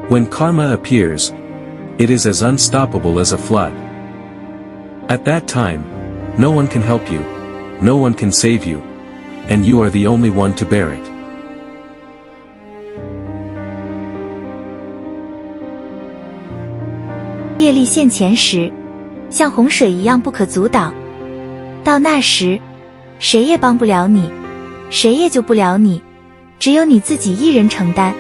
When karma appears, it is as unstoppable as a flood. At that time, no one can help you, no one can save you, and you are the only one to bear it. 业力现前时，像洪水一样不可阻挡。到那时，谁也帮不了你，谁也救不了你，只有你自己一人承担。